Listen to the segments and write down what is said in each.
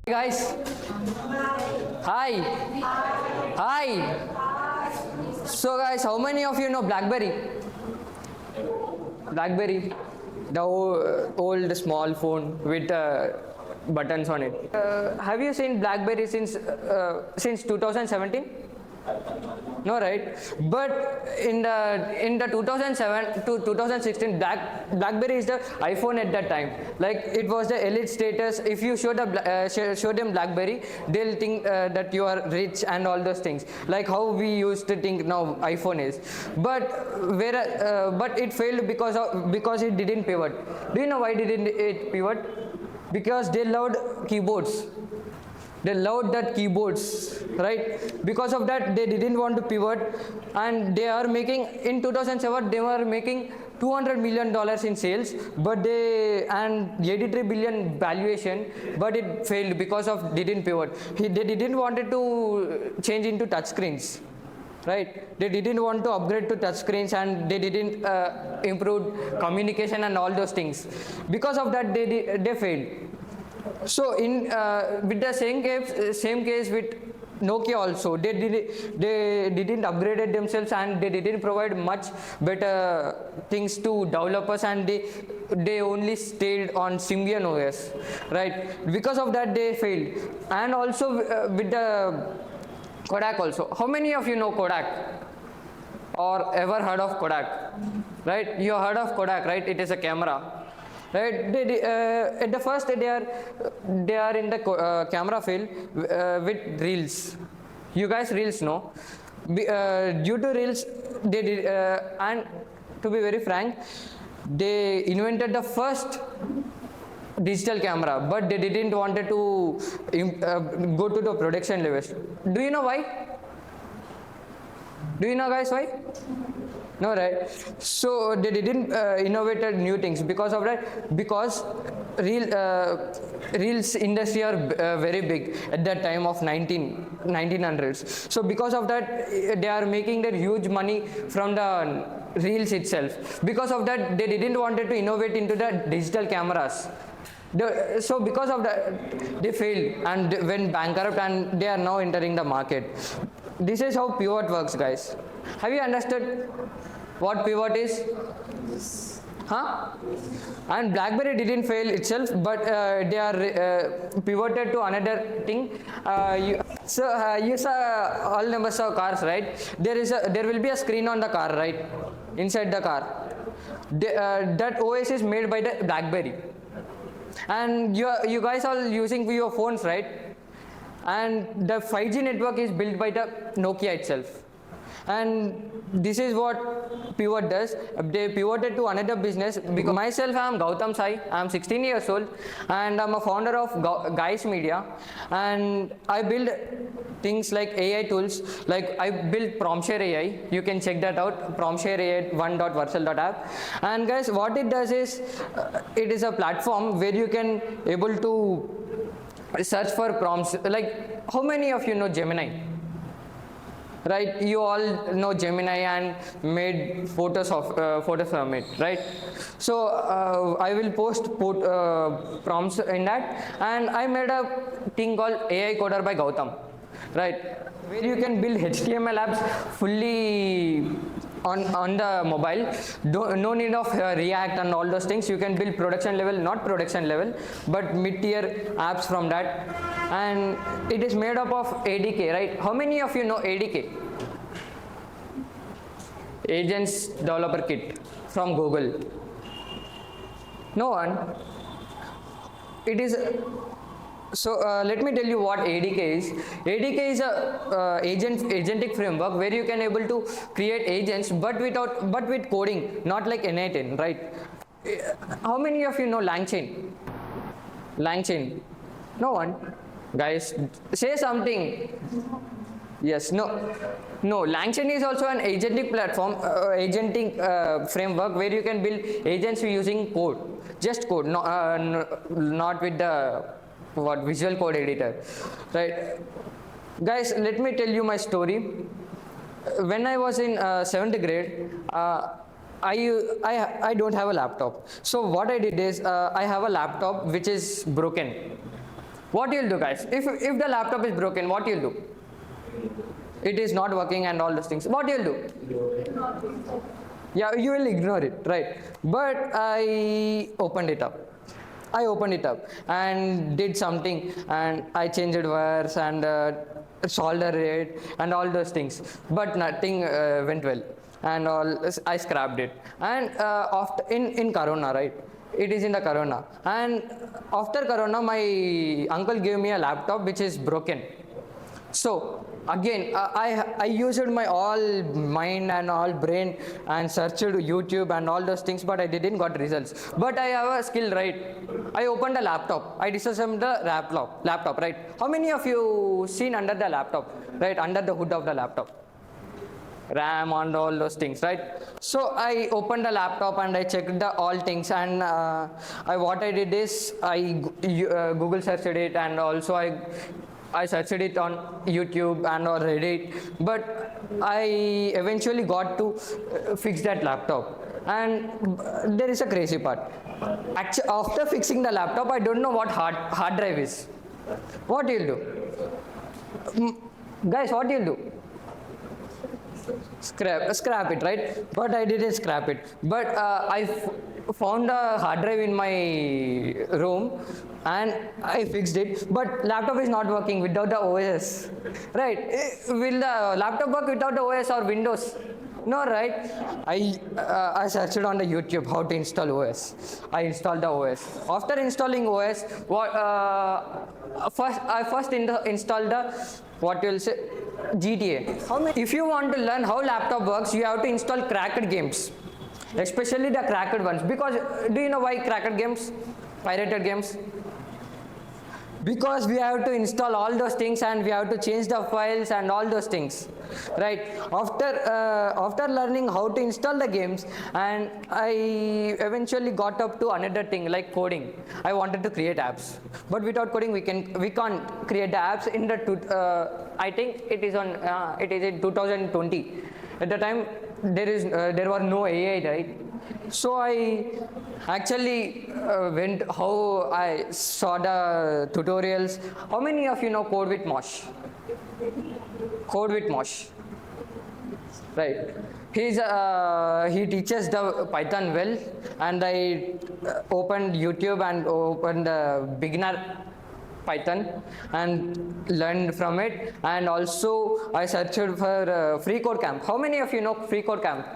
Guys, hi, hi. So guys, how many of you know BlackBerry? BlackBerry, the old small phone with buttons on it. Have you seen BlackBerry since 2017? No, right? But in the 2007 to 2016, BlackBerry is the iPhone at that time. Like it was the elite status. If you show them BlackBerry, they'll think that you are rich and all those things. Like how we used to think now iPhone is. But it failed because it didn't pivot. Do you know why didn't it pivot? Because they loved keyboards. They loved that keyboards, right? Because of that, they didn't want to pivot, and they are making in 2007 they were making $200 million in sales, and 83 billion valuation, but it failed because of didn't pivot. They didn't wanted to change into touchscreens. Right, they didn't want to upgrade to touchscreens, and they didn't improve communication and all those things. Because of that, they failed. So with the same case with Nokia also, they didn't upgrade themselves, and they didn't provide much better things to developers, and they only stayed on Symbian OS, right? Because of that, they failed. And also with the Kodak also. How many of you know Kodak or ever heard of Kodak? Right, you heard of Kodak, right? It is a camera. Right, at the first they are in the camera field with reels. You guys reels know. Due to reels, they did, and to be very frank, they invented the first digital camera, but they didn't wanted to go to the production levels. Do you know why? Do you know guys why? No, right? So they didn't innovate new things because of that. Because reels industry are very big at that time of 1900s. So because of that, they are making that huge money from the reels itself. Because of that, they didn't wanted to innovate into the digital cameras. So because of that, they failed and went bankrupt, and they are now entering the market. This is how pivot works, guys. Have you understood what pivot is? Huh? And BlackBerry didn't fail itself, but they are pivoted to another thing. You saw all numbers of cars, right? There will be a screen on the car, right? Inside the car. That OS is made by the BlackBerry. And you guys are using your phones, right? And the 5G network is built by the Nokia itself. And this is what pivot does. They pivoted to another business. Because myself, I am Goutham Sai. I am 16 years old, and I am a founder of Guys Media. And I build things like AI tools. Like I built PromptShare AI. You can check that out. PromptShare AI 1.Vercel.app. And guys, what it does is, it is a platform where you can able to search for prompts. Like, how many of you know Gemini? Right, you all know Gemini and made photos from it, right? So I will post prompts in that, and I made a thing called AI Coder by Goutham, right? Where you can build HTML apps fully on the mobile. No need of React and all those things. You can build production level, not production level, but mid-tier apps from that. And it is made up of ADK, right? How many of you know ADK? Agents Developer Kit from Google. No one. It is. So let me tell you what ADK is. ADK is a agentic framework where you can able to create agents, but with coding, not like N8N, right? How many of you know LangChain? LangChain. No one. Guys, say something. Yes, no. LangChain is also an agentic platform, framework where you can build agents using code, just code, not with the visual code editor, right? Guys, let me tell you my story. When I was in 7th grade, I don't have a laptop. So what I did is, I have a laptop which is broken. What you'll do, guys? If the laptop is broken, what you'll do? It is not working and all those things. What you'll do? Yeah, you will ignore it, right? But I opened it up. And did something, and I changed wires and soldered it and all those things. But nothing went well, and I scrapped it. And after in Corona, right? It is in the Corona, and after Corona, my uncle gave me a laptop which is broken. So again, I used my all mind and all brain and searched YouTube and all those things, but I didn't got results. But I have a skill, right? I opened a laptop. I disassembled the laptop, right? How many of you seen under the laptop, right? Under the hood of the laptop? RAM and all those things, right? So I opened the laptop and I checked the all things, and what I did is I Google searched it, and also I searched it on YouTube and or Reddit, but I eventually got to fix that laptop. And there is a crazy part. Actually, after fixing the laptop, I don't know what hard drive is. What you'll do? Guys, what you'll do? Scrap it, right? But I didn't scrap it. But I found a hard drive in my room and I fixed it. But laptop is not working without the OS, right? Will the laptop work without the OS or Windows? No, right? I searched on the YouTube how to install OS. I installed the OS. After installing OS, I first installed the what you'll say GTA. If you want to learn how laptop works, you have to install cracked games, especially the cracked ones. Because do you know why cracked games, pirated games? Because we have to install all those things and we have to change the files and all those things, right? After learning how to install the games, and I eventually got up to another thing like coding. I wanted to create apps, but without coding we can't create the apps. In the I think it is in 2020. At the time there were no AI, right? So I actually went how I saw the tutorials. How many of you know Code with Mosh? Code with Mosh, right? He teaches the Python well, and I opened YouTube and opened beginner Python and learned from it. And also I searched for free code camp. How many of you know free code camp?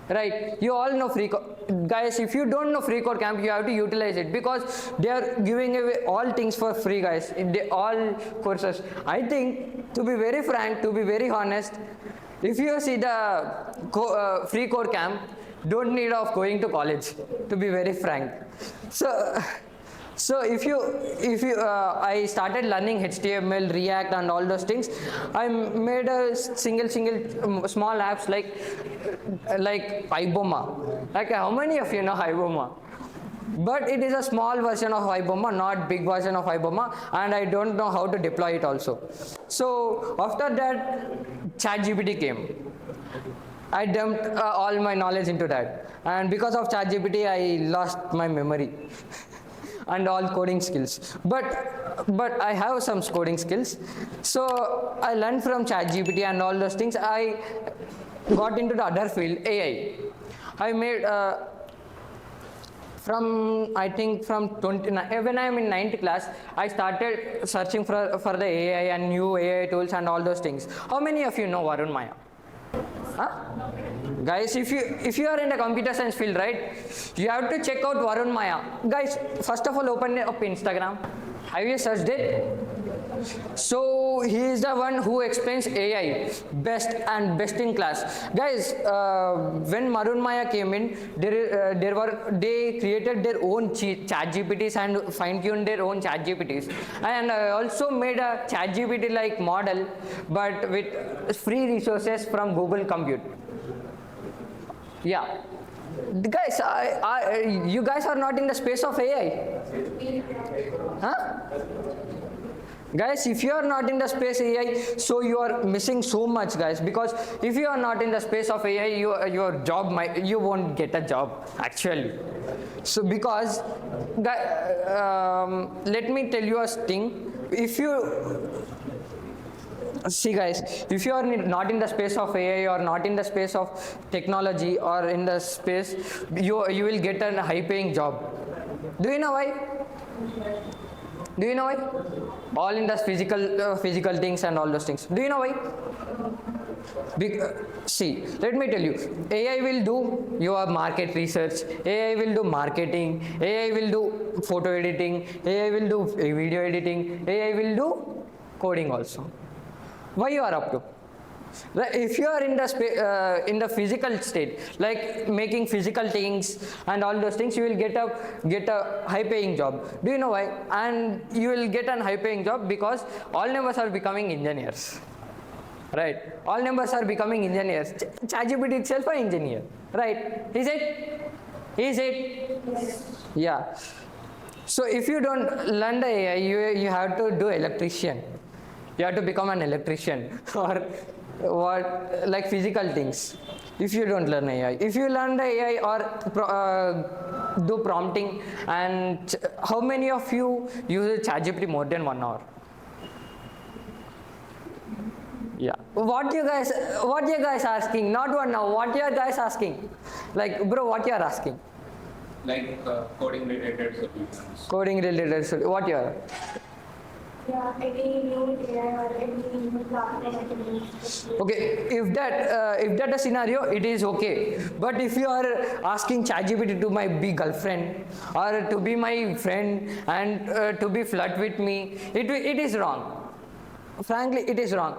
Right, you all know free code. Guys, if you don't know free code camp, you have to utilize it, because they are giving away all things for free, guys. All courses. I think, to be very frank, to be very honest, if you see the free code camp, don't need of going to college, to be very frank. So if you I started learning HTML, React and all those things. I made a single small apps like Iboma. Like, how many of you know Iboma? But it is a small version of Iboma, not big version of Iboma, and I don't know how to deploy it also. So after that, ChatGPT came. I dumped all my knowledge into that, and because of ChatGPT, I lost my memory and all coding skills. But I have some coding skills. So I learned from ChatGPT and all those things. I got into the other field, AI. I made I think from 29, when I am in 9th class, I started searching for the AI and new AI tools and all those things. How many of you know Varun Maya? Huh? Guys, if you are in the computer science field, right, you have to check out Varun Maya. Guys, first of all, open up Instagram. Have you searched it? So he is the one who explains AI best and best in class. Guys, when Varun Maya came in, they created their own ChatGPTs and fine-tuned their own ChatGPTs. And I also made a ChatGPT like model, but with free resources from Google Compute. Yeah. Guys, you guys are not in the space of AI. Huh? Guys, if you are not in the space AI, so you are missing so much, guys, because if you are not in the space of AI, your job you won't get a job actually. So because let me tell you a thing. If you see, guys, if you are not in the space of AI or not in the space of technology or in the space, you will get a high paying job. Do you know why? Do you know why? All in the physical things and all those things. Do you know why? See, let me tell you, AI will do your market research, AI will do marketing, AI will do photo editing, AI will do video editing, AI will do coding also. Why you are up to? If you are in the physical state, like making physical things and all those things, you will get a high paying job. Do you know why? And you will get a high paying job because all members are becoming engineers, right? All members are becoming engineers. ChatGPT itself an engineer, right? Is it? Is it? Yes. Yeah. So if you don't learn the AI, you have to do electrician. You have to become an electrician or what, like physical things. If you don't learn AI, if you learn the AI or do prompting, and how many of you use ChatGPT more than 1 hour? Yeah. What you guys asking? Not 1 hour. What you guys asking? Like, bro, what you are asking? Like coding related solutions. Coding related solutions. What you are? Yeah, any new AI or any new platform. Okay, if that a scenario, it is okay. But if you are asking ChatGPT to be girlfriend or to be my friend and to be flirt with me, it is wrong. Frankly, it is wrong.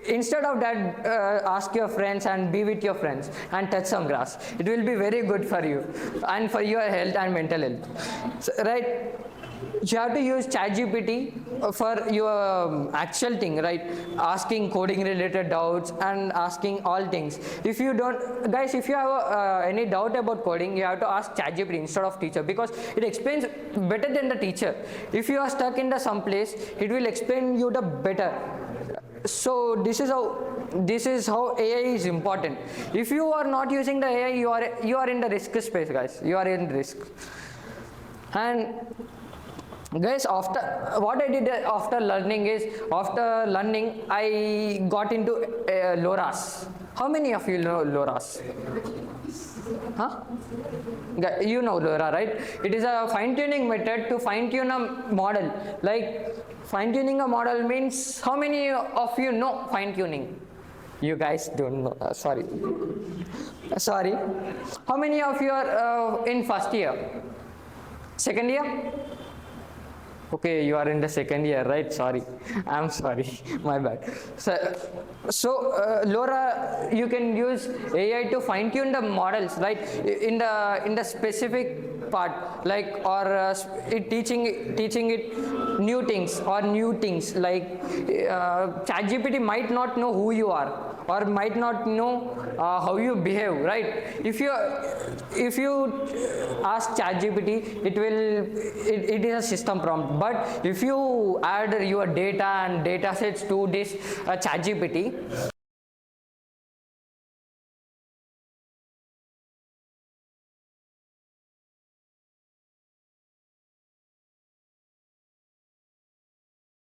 Instead of that, ask your friends and be with your friends and touch some grass. It will be very good for you and for your health and mental health. So, right? You have to use ChatGPT for your actual thing, right? Asking coding related doubts and asking all things. If you don't, guys, if you have any doubt about coding, you have to ask ChatGPT instead of teacher, because it explains better than the teacher. If you are stuck in some place, it will explain you the better. So this is how AI is important. If you are not using the AI, you are in the risk space, guys. You are in risk. And guys, after what I did after learning I got into LoRa's. How many of you know LoRa's? Huh? You know LoRa, right? It is a fine-tuning method to fine-tune a model. Like, fine-tuning a model means, how many of you know fine-tuning? You guys don't know. Sorry. How many of you are in first year? Second year? Okay, you are in the second year, right? Sorry, I'm sorry, my bad. So LoRa, you can use AI to fine tune the models, right? In the specific part, like, or teaching it new things like ChatGPT might not know who you are or might not know how you behave, right? If you ask ChatGPT, it is a system prompt. But if you add your data and data sets to this ChatGPT,